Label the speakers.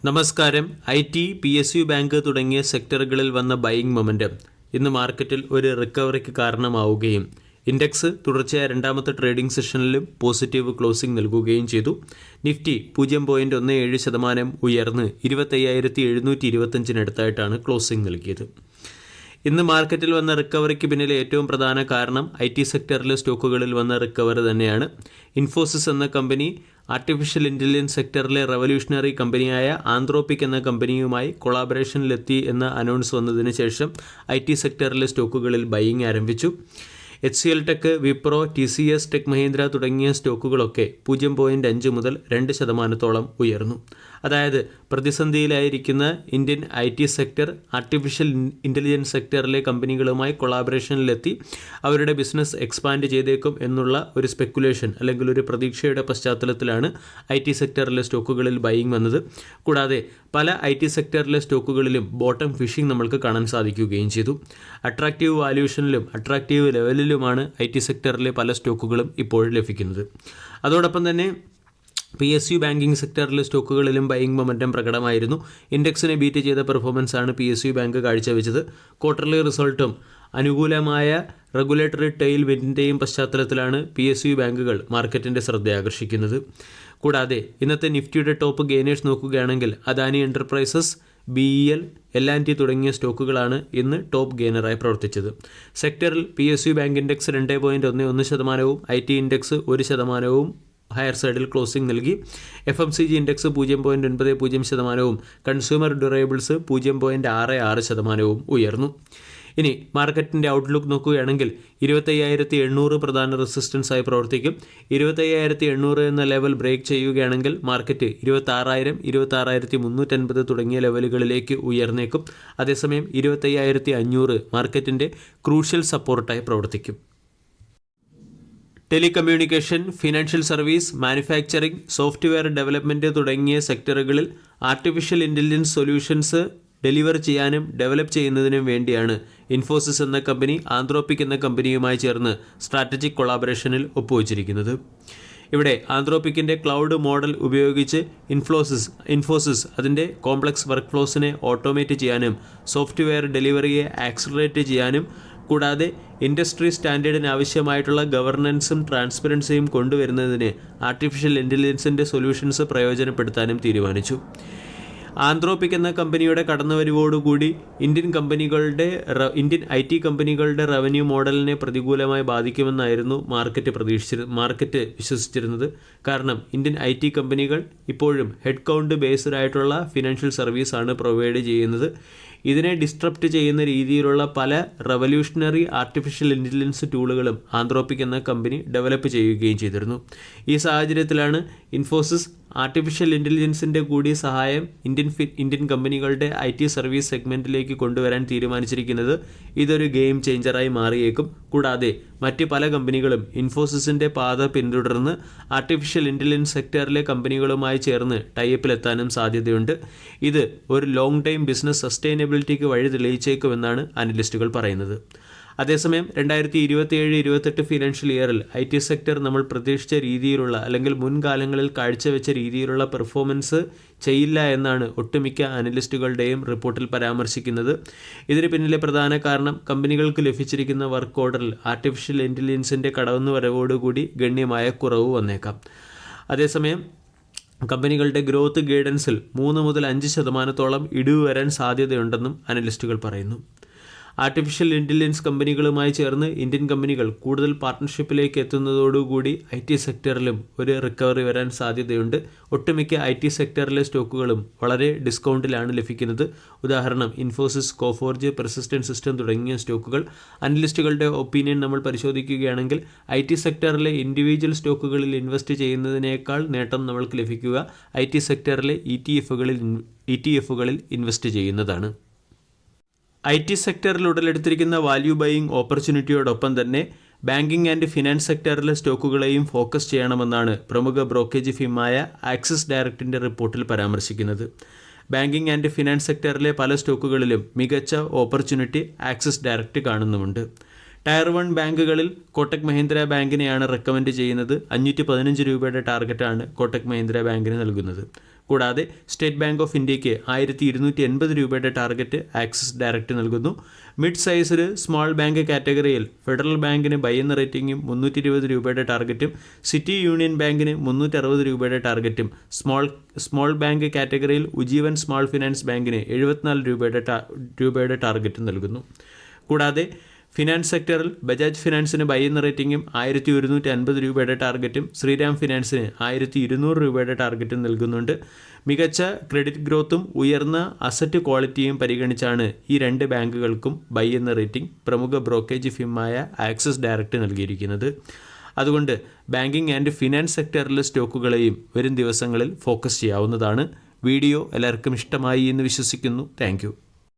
Speaker 1: നമസ്കാരം. IT, PSU bank തുടങ്ങിയ സെക്ടറുകളിൽ വന്ന ബൈയിങ് മൊമെൻറ്റം ഇന്ന് മാർക്കറ്റിൽ ഒരു റിക്കവറിക്ക് കാരണമാവുകയും ഇൻഡെക്സ് തുടർച്ചയായ രണ്ടാമത്തെ ട്രേഡിംഗ് സെഷനിലും പോസിറ്റീവ് ക്ലോസിംഗ് നൽകുകയും ചെയ്തു. നിഫ്റ്റി 0.17% ഉയർന്ന് 25,725 ക്ലോസിംഗ് നൽകിയത്. ഇന്ന് മാർക്കറ്റിൽ വന്ന റിക്കവറിക്ക് പിന്നിലെ ഏറ്റവും പ്രധാന കാരണം IT സെക്ടറിലെ സ്റ്റോക്കുകളിൽ വന്ന റിക്കവറി തന്നെയാണ്. ഇൻഫോസിസ് എന്ന കമ്പനി ആർട്ടിഫിഷ്യൽ ഇൻ്റലിജൻസ് സെക്ടറിലെ റവല്യൂഷണറി കമ്പനിയായ ആന്ത്രോപിക് എന്ന കമ്പനിയുമായി കൊളാബറേഷനിലെത്തി എന്ന അനൗൺസ് വന്നതിന് ശേഷം IT സെക്ടറിലെ സ്റ്റോക്കുകളിൽ ബൈയിങ് ആരംഭിച്ചു. HCL tech, Wipro, TCS, tech Mahindra തുടങ്ങിയ സ്റ്റോക്കുകളൊക്കെ 0.5 മുതൽ 2% ഉയർന്നു. അതായത് പ്രതിസന്ധിയിലായിരിക്കുന്ന Indian IT sector artificial intelligence സെക്ടറിലെ കമ്പനികളുമായി കൊളാബറേഷനിലെത്തി അവരുടെ ബിസിനസ് എക്സ്പാൻഡ് ചെയ്തേക്കും എന്നുള്ള ഒരു സ്പെക്കുലേഷൻ അല്ലെങ്കിൽ ഒരു പ്രതീക്ഷയുടെ പശ്ചാത്തലത്തിലാണ് IT സെക്ടറിലെ സ്റ്റോക്കുകളിൽ ബൈയിങ് വന്നത്. കൂടാതെ പല IT സെക്ടറിലെ സ്റ്റോക്കുകളിലും ബോട്ടം ഫിഷിംഗ് നമ്മൾക്ക് കാണാൻ സാധിക്കുകയും ചെയ്തു. അട്രാക്റ്റീവ് വാല്യൂഷനിലും അട്രാക്റ്റീവ് ലെവലിലുമാണ് IT സെക്ടറിലെ പല സ്റ്റോക്കുകളും ഇപ്പോൾ ലഭിക്കുന്നത്. അതോടൊപ്പം തന്നെ PSU ബാങ്കിങ് സെക്ടറിലെ സ്റ്റോക്കുകളിലും ബൈയിങ് മൊമെൻറ്റം പ്രകടമായിരുന്നു. ഇൻഡെക്സിനെ ബീറ്റ് ചെയ്ത പെർഫോമൻസാണ് PSU ബാങ്ക് കാഴ്ചവെച്ചത്. ക്വാർട്ടർലി റിസൾട്ടും അനുകൂലമായ റെഗുലേറ്ററി ടെയിൽ വിൻഡിൻ്റെയും പശ്ചാത്തലത്തിലാണ് PSU ബാങ്കുകൾ മാർക്കറ്റിൻ്റെ ശ്രദ്ധയാകർഷിക്കുന്നത്. കൂടാതെ ഇന്നത്തെ നിഫ്റ്റിയുടെ ടോപ്പ് ഗെയിനേഴ്സ് നോക്കുകയാണെങ്കിൽ അദാനി എൻ്റർപ്രൈസസ്, BEL, L&T തുടങ്ങിയ സ്റ്റോക്കുകളാണ് ഇന്ന് ടോപ്പ് ഗെയിനറായി പ്രവർത്തിച്ചത്. സെക്ടറിൽ PSU bank index 2.11%, IT index 1% higher സൈഡിൽ ക്ലോസിംഗ് നൽകി. FMCG ഇൻഡെക്സ് 0.90%, കൺസ്യൂമർ ഡ്യൂറേബിൾസ് 0.66% ഉയർന്നു. ഇനി മാർക്കറ്റിൻ്റെ ഔട്ട്ലുക്ക് നോക്കുകയാണെങ്കിൽ 25,800 പ്രധാന റെസിസ്റ്റൻസായി പ്രവർത്തിക്കും. 25,800 എന്ന ലെവൽ ബ്രേക്ക് ചെയ്യുകയാണെങ്കിൽ മാർക്കറ്റ് 26,000, 26,350 തുടങ്ങിയ ലെവലുകളിലേക്ക് ഉയർന്നേക്കും. അതേസമയം 25,500 മാർക്കറ്റിൻ്റെ ക്രൂഷ്യൽ സപ്പോർട്ടായി പ്രവർത്തിക്കും. Telecommunication, financial service, manufacturing, software development തുടങ്ങിയ സെക്ടറുകളിൽ ആർട്ടിഫിഷ്യൽ ഇൻ്റലിജൻസ് സൊല്യൂഷൻസ് ഡെലിവർ ചെയ്യാനും ഡെവലപ്പ് ചെയ്യുന്നതിനും വേണ്ടിയാണ് ഇൻഫോസിസ് എന്ന കമ്പനി ആന്ത്രോപിക് എന്ന കമ്പനിയുമായി ചേർന്ന് സ്ട്രാറ്റജിക് കൊളാബറേഷനിൽ ഒപ്പുവച്ചിരിക്കുന്നത്. ഇവിടെ ആന്ത്രോപിക്കിൻ്റെ ക്ലൗഡ് മോഡൽ ഉപയോഗിച്ച് ഇൻഫോസിസ് അതിൻ്റെ കോംപ്ലക്സ് വർക്ക് ഫ്ലോസിനെ ഓട്ടോമേറ്റ് ചെയ്യാനും സോഫ്റ്റ്വെയർ ഡെലിവറിയെ ആക്സിലറേറ്റ് ചെയ്യാനും കൂടാതെ ഇൻഡസ്ട്രി സ്റ്റാൻഡേർഡിന് ആവശ്യമായിട്ടുള്ള ഗവർണൻസും ട്രാൻസ്പെറൻസിയും കൊണ്ടുവരുന്നതിന് ആർട്ടിഫിഷ്യൽ ഇൻ്റലിജൻസിൻ്റെ സൊല്യൂഷൻസ് പ്രയോജനപ്പെടുത്താനും തീരുമാനിച്ചു. ആന്ത്രോപിക് എന്ന കമ്പനിയുടെ കടന്നുവരവോടുകൂടി ഇന്ത്യൻ IT കമ്പനികളുടെ റവന്യൂ മോഡലിനെ പ്രതികൂലമായി ബാധിക്കുമെന്നായിരുന്നു മാർക്കറ്റ് വിശ്വസിച്ചിരുന്നത്. കാരണം ഇന്ത്യൻ IT കമ്പനികൾ ഇപ്പോഴും ഹെഡ് കൗണ്ട് ബേസ്ഡ് ആയിട്ടുള്ള ഫിനാൻഷ്യൽ സർവീസാണ് പ്രൊവൈഡ് ചെയ്യുന്നത്. ഇതിനെ ഡിസ്ട്രപ്റ്റ് ചെയ്യുന്ന രീതിയിലുള്ള പല റവല്യൂഷണറി ആർട്ടിഫിഷ്യൽ ഇൻ്റലിജൻസ് ടൂളുകളും ആന്ത്രോപിക് എന്ന കമ്പനി ഡെവലപ്പ് ചെയ്യുകയും ചെയ്തിരുന്നു. ഈ സാഹചര്യത്തിലാണ് ഇൻഫോസിസ് ആർട്ടിഫിഷ്യൽ ഇൻ്റലിജൻസിൻ്റെ കൂടി സഹായം ഇന്ത്യൻ കമ്പനികളുടെ IT സർവീസ് സെഗ്മെൻറ്റിലേക്ക് കൊണ്ടുവരാൻ തീരുമാനിച്ചിരിക്കുന്നത്. ഇതൊരു ഗെയിം ചേഞ്ചറായി മാറിയേക്കും. കൂടാതെ മറ്റ് പല കമ്പനികളും ഇൻഫോസിസിൻ്റെ പാത പിന്തുടർന്ന് ആർട്ടിഫിഷ്യൽ ഇൻ്റലിജൻസ് സെക്ടറിലെ കമ്പനികളുമായി ചേർന്ന് ടൈപ്പിലെത്താനും സാധ്യതയുണ്ട്. ഇത് ഒരു ലോങ് ടൈം ബിസിനസ് സസ്റ്റൈനബിലിറ്റിക്ക് വഴി തെളിയിച്ചേക്കുമെന്നാണ് അനലിസ്റ്റുകൾ പറയുന്നത്. അതേസമയം 2027-28 ഫിനാൻഷ്യൽ ഇയറിൽ IT സെക്ടർ നമ്മൾ പ്രതീക്ഷിച്ച രീതിയിലുള്ള അല്ലെങ്കിൽ മുൻകാലങ്ങളിൽ കാഴ്ചവെച്ച രീതിയിലുള്ള പെർഫോമൻസ് ചെയ്യില്ല എന്നാണ് ഒട്ടുമിക്ക അനലിസ്റ്റുകളുടെയും റിപ്പോർട്ടിൽ പരാമർശിക്കുന്നത്. ഇതിന് പിന്നിലെ പ്രധാന കാരണം കമ്പനികൾക്ക് ലഭിച്ചിരിക്കുന്ന വർക്ക് ഓർഡറിൽ ആർട്ടിഫിഷ്യൽ ഇൻ്റലിജൻസിൻ്റെ കടന്നുവരവോടുകൂടി ഗണ്യമായ കുറവ് വന്നേക്കാം. അതേസമയം കമ്പനികളുടെ ഗ്രോത്ത് ഗൈഡൻസിൽ 3 മുതൽ 5% ഇടിവ് വരാൻ സാധ്യതയുണ്ടെന്നും അനലിസ്റ്റുകൾ പറയുന്നു. ആർട്ടിഫിഷ്യൽ ഇൻ്റലിജൻസ് കമ്പനികളുമായി ചേർന്ന് ഇന്ത്യൻ കമ്പനികൾ കൂടുതൽ പാർട്ട്ണർഷിപ്പിലേക്ക് എത്തുന്നതോടുകൂടി IT സെക്ടറിലും ഒരു റിക്കവറി വരാൻ സാധ്യതയുണ്ട്. ഒട്ടുമിക്ക IT സെക്ടറിലെ സ്റ്റോക്കുകളും വളരെ ഡിസ്കൗണ്ടിലാണ് ലഭിക്കുന്നത്. ഉദാഹരണം ഇൻഫോസിസ്, കോഫോർജ്, പെർസിസ്റ്റന്റ് സിസ്റ്റം തുടങ്ങിയ സ്റ്റോക്കുകൾ. അനലിസ്റ്റുകളുടെ ഒപ്പീനിയൻ നമ്മൾ പരിശോധിക്കുകയാണെങ്കിൽ IT സെക്ടറിലെ ഇൻഡിവിജ്വൽ സ്റ്റോക്കുകളിൽ ഇൻവെസ്റ്റ് ചെയ്യുന്നതിനേക്കാൾ നേട്ടം നമ്മൾക്ക് ലഭിക്കുക IT സെക്ടറിലെ ETFകളിൽ ഇൻവെസ്റ്റ് ചെയ്യുന്നതാണ്. IT സെക്ടറിൽ ഉടലെടുത്തിരിക്കുന്ന വാല്യൂ ബൈയിങ് ഓപ്പർച്യൂണിറ്റിയോടൊപ്പം തന്നെ ബാങ്കിങ് ആൻഡ് ഫിനാൻസ് സെക്ടറിലെ സ്റ്റോക്കുകളെയും ഫോക്കസ് ചെയ്യണമെന്നാണ് പ്രമുഖ ബ്രോക്കേജ് ഫീമായ ആക്സിസ് ഡയറക്റ്റിൻ്റെ റിപ്പോർട്ടിൽ പരാമർശിക്കുന്നത്. ബാങ്കിങ് ആൻഡ് ഫിനാൻസ് സെക്ടറിലെ പല സ്റ്റോക്കുകളിലും മികച്ച ഓപ്പർച്യൂണിറ്റി ആക്സിസ് ഡയറക്റ്റ് കാണുന്നുമുണ്ട്. ടയർ 1 ബാങ്കുകളിൽ കോട്ടക് മഹീന്ദ്ര ബാങ്കിനെയാണ് റെക്കമെൻഡ് ചെയ്യുന്നത്. 515 രൂപയുടെ ടാർഗറ്റാണ് കോട്ടക് മഹീന്ദ്ര ബാങ്കിന് നൽകുന്നത്. കൂടാതെ സ്റ്റേറ്റ് ബാങ്ക് ഓഫ് ഇന്ത്യക്ക് 1280 രൂപയുടെ ടാർഗറ്റ് ആക്സിസ് ഡയറക്റ്റ് നൽകുന്നു. മിഡ് സൈസിൽ സ്മോൾ ബാങ്ക് കാറ്റഗറിയിൽ ഫെഡറൽ ബാങ്കിന് ബൈ എന്ന റേറ്റിംഗും 320 രൂപയുടെ ടാർഗറ്റും സിറ്റി യൂണിയൻ ബാങ്കിന് 360 രൂപയുടെ ടാർഗറ്റും സ്മോൾ ബാങ്ക് കാറ്റഗറിയിൽ ഉജ്ജീവൻ സ്മോൾ ഫിനാൻസ് ബാങ്കിന് 74 രൂപയുടെ ടാർഗറ്റും നൽകുന്നു. കൂടാതെ ഫിനാൻസ് സെക്ടറിൽ ബജാജ് ഫിനാൻസിന് ബൈ എന്ന റേറ്റിംഗും 1150 രൂപയുടെ ടാർഗറ്റും ശ്രീരാം ഫിനാൻസിന് 1200 രൂപയുടെ ടാർഗറ്റും നൽകുന്നുണ്ട്. മികച്ച ക്രെഡിറ്റ് ഗ്രോത്തും ഉയർന്ന അസറ്റ് ക്വാളിറ്റിയും പരിഗണിച്ചാണ് ഈ രണ്ട് ബാങ്കുകൾക്കും ബൈ എന്ന റേറ്റിംഗ് പ്രമുഖ ബ്രോക്കേജ് ഫിമായ ആക്സിസ് ഡയറക്റ്റ് നൽകിയിരിക്കുന്നത്. അതുകൊണ്ട് ബാങ്കിങ് ആൻഡ് ഫിനാൻസ് സെക്ടറിലെ സ്റ്റോക്കുകളെയും വരും ദിവസങ്ങളിൽ ഫോക്കസ് ചെയ്യാവുന്നതാണ്. വീഡിയോ എല്ലാവർക്കും ഇഷ്ടമായി എന്ന് വിശ്വസിക്കുന്നു. താങ്ക്